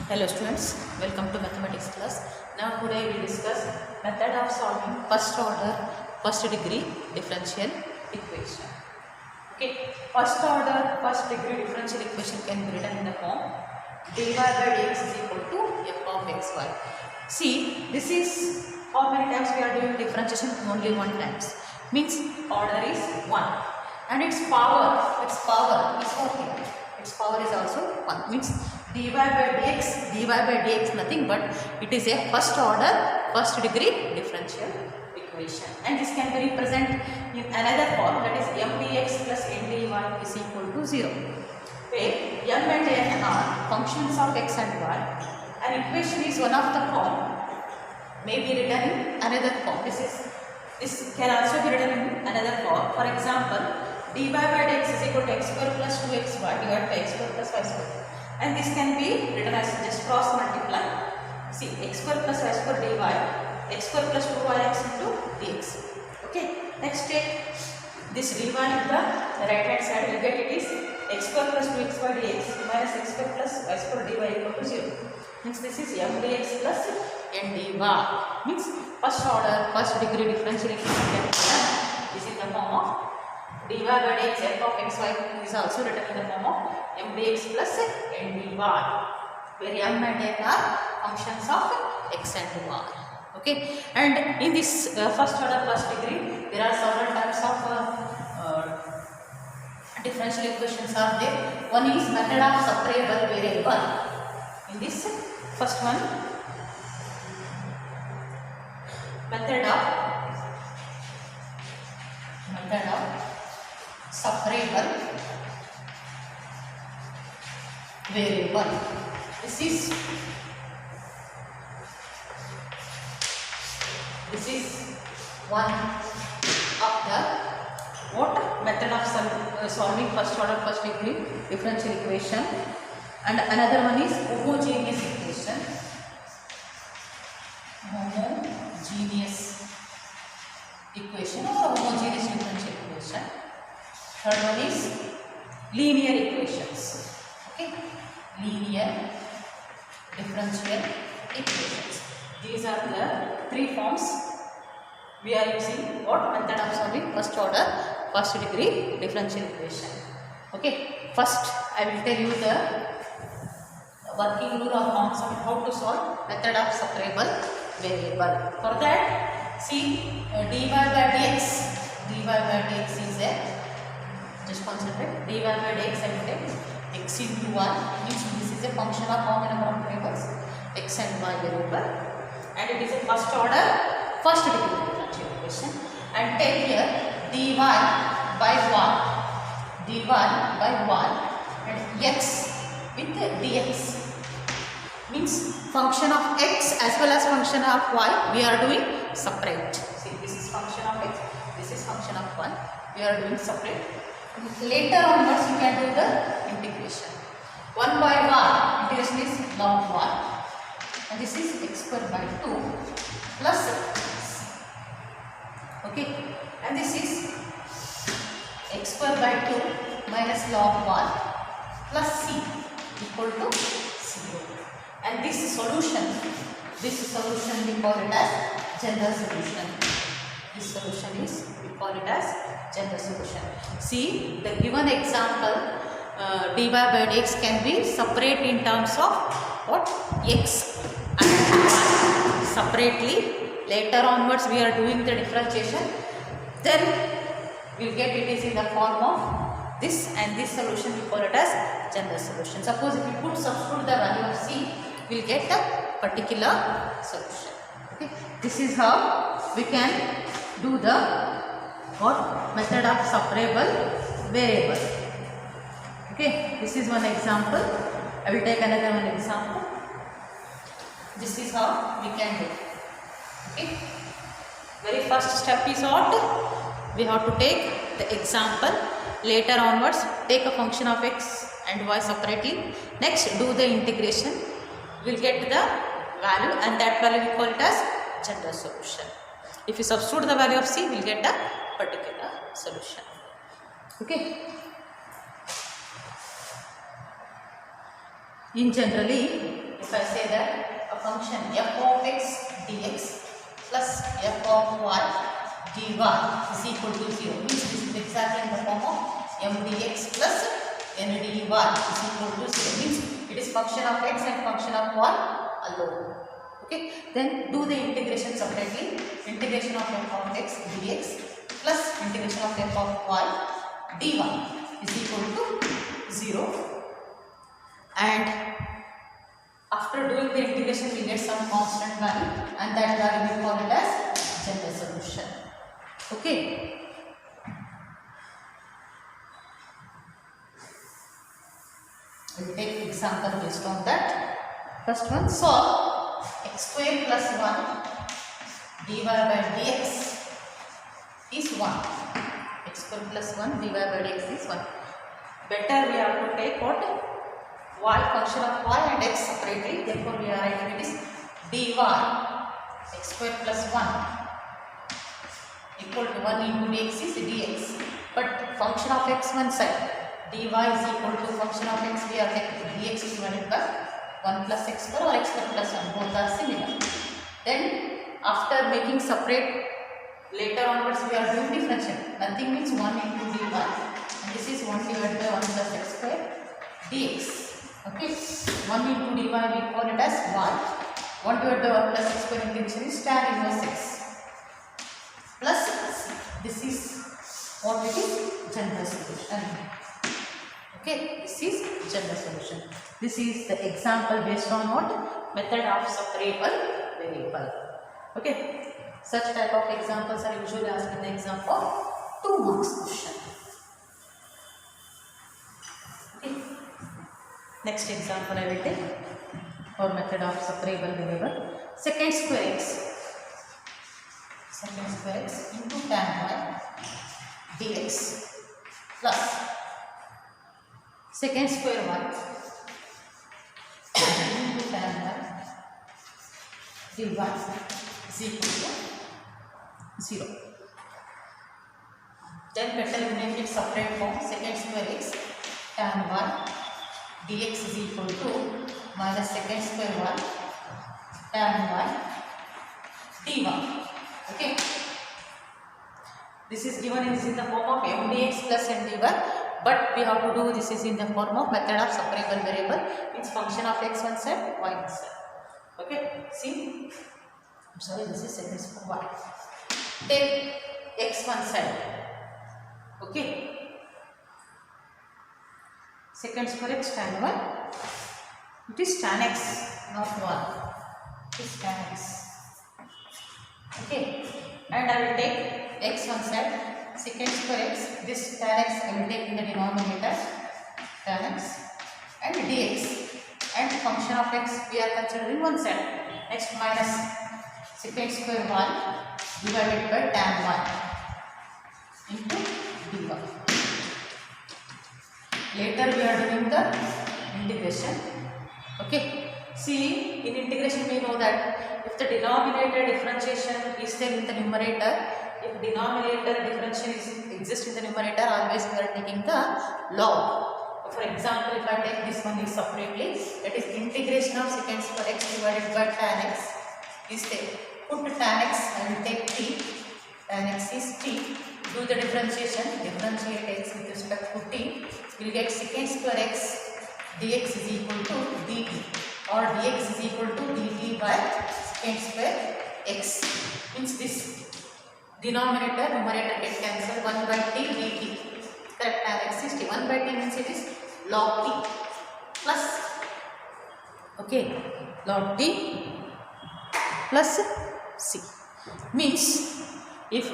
Hello students, welcome to mathematics class. Now today we discuss method of solving first order, first degree differential equation. Okay, first order, first degree differential equation can be written in the form dy by dx is equal to f of xy. See, this is how many times we are doing differentiation? Only one times. Means order is 1 and its power is 40. Its power is also 1. Means dy by dx nothing but it is a first order, first degree differential equation, and this can be represented in another form, that is m dx plus n dy is equal to 0, where m and n are functions of x and y. An equation is one of the form, may be written in another form. This can also be written in another form. For example, dy by dx is equal to x square plus 2xy divided by x square plus y square, and this can be written as just cross multiply. See, x square plus y square dy, x square plus 2yx into dx. Okay, next take this dy in the right hand side, will get it is x square plus 2xy dx minus x square plus y square dy equal to 0. Means this is m dx plus n dy. Means first order, first degree differential equation is in the form of dy by dx f of xy is also written in the form of m dx plus n dy, where m and n are functions of x and y. Okay, and in this first order, first degree, there are several types of differential equations are there. One is method of separable variable. In this first one, method of separable variable. This is one of the method of solving first order, first degree differential equation, and another one is homogeneous equation. Homogeneous equation or homogeneous differential equation. Third one is linear equations. Okay, linear differential equations. These are the three forms we are using. What method of solving first order, first degree differential equation. Okay, first I will tell you the working rule of concept, how to solve method of separable variable. For that, see, dy by dx is a, just concentrate, dy by dx and take x into 1, means this is a function of how many number of variables, x and y variable, and it is a first order, first degree differential equation. And take here dy by 1 and x with dx, means function of x as well as function of y we are doing separate. See, this is function of x, this is function of y, we are doing separate. Later onwards you can do the integration. 1 by 1 integration is log 1, and this is x square by 2 plus c. Okay, and this is x square by 2 minus log 1 plus c equal to 0. And this solution we call it as general solution. This solution is, we call it as general solution. See, the given example, dy by dx can be separate in terms of what, x and y separately. Later onwards we are doing the differentiation, then we will get it is in the form of this, and this solution we call it as general solution. Suppose if we substitute the value of c, we will get the particular solution. Okay, this is how we can do the method of separable variable. Okay, this is one example. I will take another one example. This is how we can do. Okay, very first step is what, we have to take the example. Later onwards, take a function of x and y separately. Next, do the integration. We will get the value, and that value we call it as general solution. If you substitute the value of c, we will get the particular solution. Okay. In generally, if I say that a function f of x dx plus f of y dy is equal to 0, means this is exactly in the form of m dx plus n dy is equal to 0, means it is function of x and function of y alone. Okay, then do the integration separately. Integration of f of x dx plus integration of f of y dy is equal to 0, and after doing the integration we get some constant value, and that value we call it as general solution. Okay. We will take example based on that. First one, solve x square plus 1 dy by dx is 1. X square plus 1 dy by dx is 1. Better we have to take what? Y, function of y and x separately. Therefore we are writing it is dy x square plus 1 equal to 1 into dx is dx. But function of x one side, dy is equal to function of x, we are taking dx divided by 1 plus x square or x square plus 1, both are similar. Then after making separate, later onwards we are doing differential. Nothing means 1 into dy, and this is 1 divided by 1 plus x square dx. Okay, 1 into dy we call it as y. 1 divided by 1 plus x square integration is tan inverse x plus c. This is what it is, general solution. Okay, this is general solution. This is the example based on what? Method of separable variable. Okay, such type of examples are usually asked in the exam for 2 marks question. Okay, next example I will take for method of separable variable. Secant square x into tan y dx plus secant square y into tan y dy is equal to 0. Then better you make it separate form. Secant square x tan y dx is equal to minus secant square y tan y dy. Okay, this is given is in the form of m dx plus n dy, but we have to do this is in the form of method of separable variable, means function of x one side, y one side. Okay, see, I'm sorry, this is secant square y. Take x one side. Okay, secant square x tan y, it is tan x, not 1, it is tan x. Okay, and I will take x one side, secant square x, this tan x I will take in the denominator, tan x and dx, and function of x we are considering one side. Next minus secant square y divided by tan y into dy. Later we are doing the integration. Okay, see, in integration we know that if the denominator differentiation is there in the numerator, if denominator differentiation exists in the numerator, always we are taking the log. For example, if I take this one is separately, that is integration of secant square x divided by tan x is there. Put tan x, I will take t, tan x is t, do the differentiation, differentiate x with respect to t, you will get secant square x dx is equal to dt, or dx is equal to dt by secant square x, means this denominator numerator get cancelled, 1 by t dt, correct, tan x is t, 1 by t means it is log t plus, okay, log t plus c, means if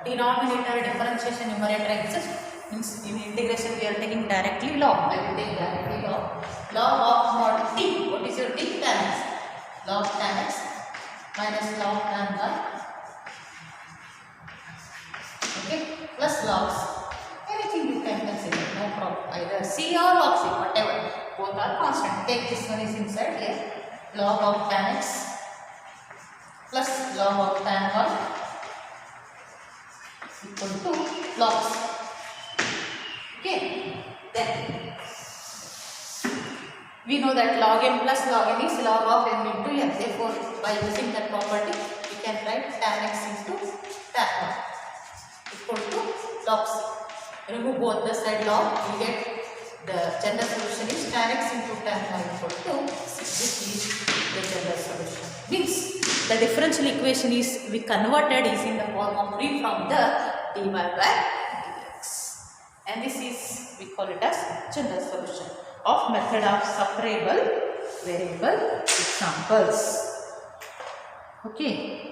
denominator differentiation numerator exists, means in integration we are taking directly log. I will take directly log. Log of mod t. What is your t? Tan x. Log tan x minus log tan y. Okay. Plus logs. Anything you can consider. No problem. Either c or log c. Whatever. Both are constant. Take this one is inside here. Log of tan x plus log of tan y equal to logs. Okay, then We know that log m plus log n is log of m into n. Therefore, by using that property, we can write tan x into tan y equal to log c. Remove both the side log, we get the general solution is tan x into tan y equal to c. This is the general solution. Means the differential equation is we converted is in the form of free from the dy by dx. And this is, we call it as general solution of method of separable variable examples. Okay.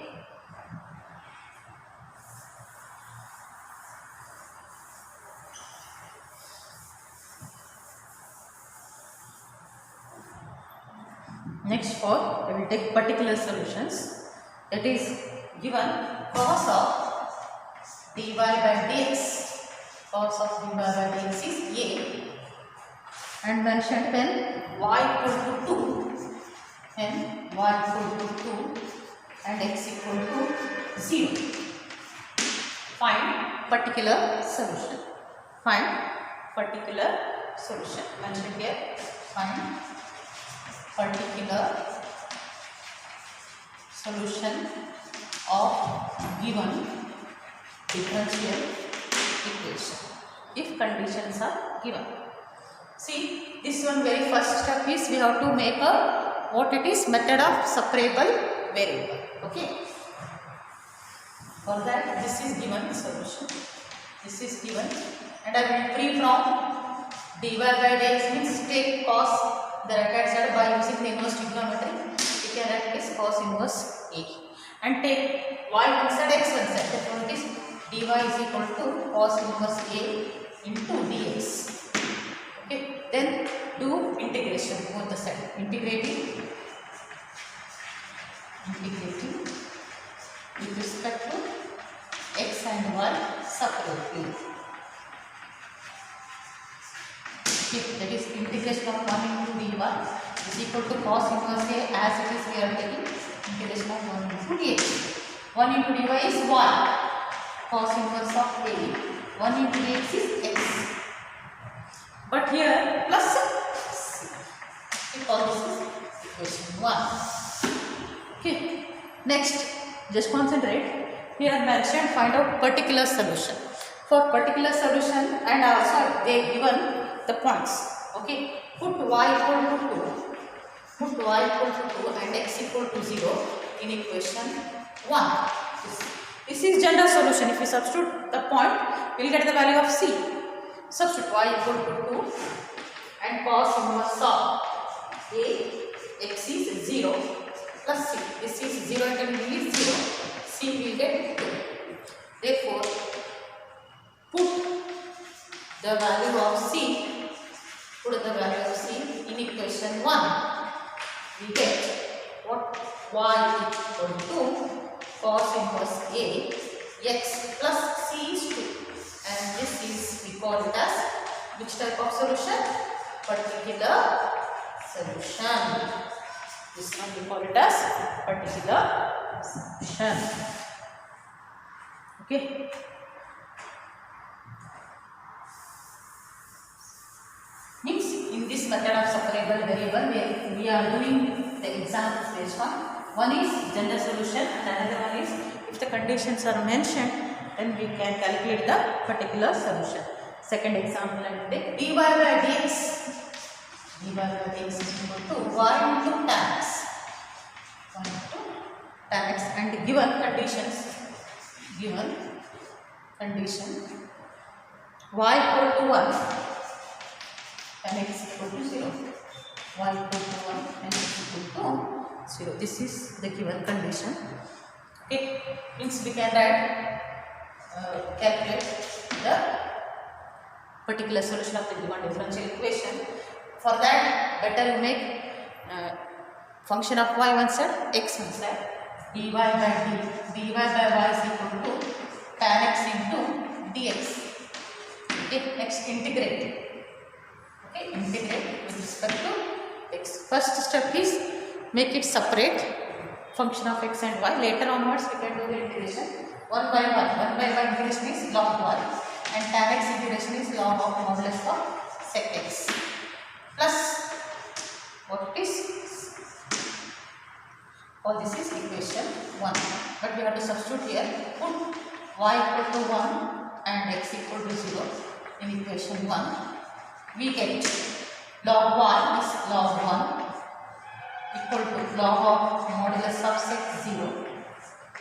Next for, we will take particular solutions. That is given cos of dy by dx. Cos of dy by dx is a, and mentioned when y equal to 2, when y equal to 2 and x equal to 0. Find particular solution. Find particular solution. Mentioned here. Find particular solution of given differential equation if conditions are given. See, this one very first step is we have to make a what it is method of separable variable. Okay. For that, this is given solution. This is given, and I will free from dy by dx means take cos the right hand side by using the inverse trigonometry. We can write as cos inverse a, and take y one side, x one side. Therefore, it is dy is equal to cos inverse a into dx. Okay. Then do integration both the side. Integrating with respect to x and y separately. Okay, that is integration of 1 into dy is equal to cos inverse a, as it is we are taking integration of 1 into dx. 1 into dy is 1, cos inverse of a, 1 into dx is x. But here plus c, because this is equation 1. Okay. Next, just concentrate. Here mentioned find out particular solution. For particular solution, and also they given the points. Okay. Put y equal to 2. Put y equal to 2 and x equal to 0 in equation 1. This is general solution. If we substitute the point, we will get the value of c. Substitute y equal to 2 and cos inverse of a, x is 0 plus c. This is 0 and it is 0. C will get 2. Therefore, put the value of c. Put the value of c in equation 1. We get what y equal to cos inverse a, x plus c is 2. And this is, we call it as which type of solution? Particular solution. This one we call it as particular solution. Okay. Means in this method of separable variable, where we are doing the examples based on. One is general solution and another one is if the conditions are mentioned, then we can calculate the particular solution. Second example, I will take dy by dx. Dy by dx is equal to 1 into tan x. 1 into tan x, and given conditions. Given condition y equal to 1, tan x equal to 0. Y equal to 1 and x equal to 0. This is the given condition. Okay, means we can write calculate the particular solution of the given differential equation. For that, better you make function of y one side, x one side. Dy by dy by y is equal to tan x into dx. Okay, next integrate. Okay, integrate with respect to x. First step is make it separate function of x and y. Later onwards we can do the integration 1 by 1. 1 by 1 integration is log 1 and tan x integration is log of modulus of sec x plus What it is? All this is equation 1. But we have to substitute here. Put y equal to 1 and x equal to 0 in equation 1. We get log y is log 1 equal to log of modulus of sec 0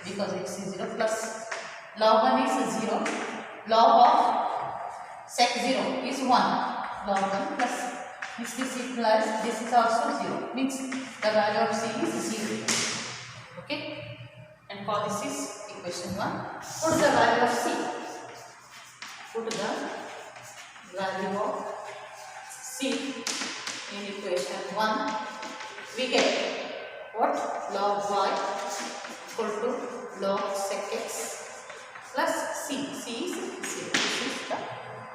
because x is 0 plus log 1 is 0, log of sec 0 is 1, log 1 plus this implies this is also 0, means the value of c is 0. Okay, and call this is equation 1. Put the value of c. Put the value of c in equation 1. We get what? Log y equal to log sec x plus c. C is 0. This is the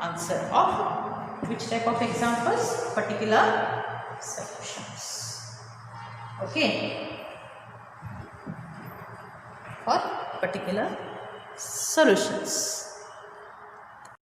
answer of which type of examples? Particular solutions. Okay. For particular solutions.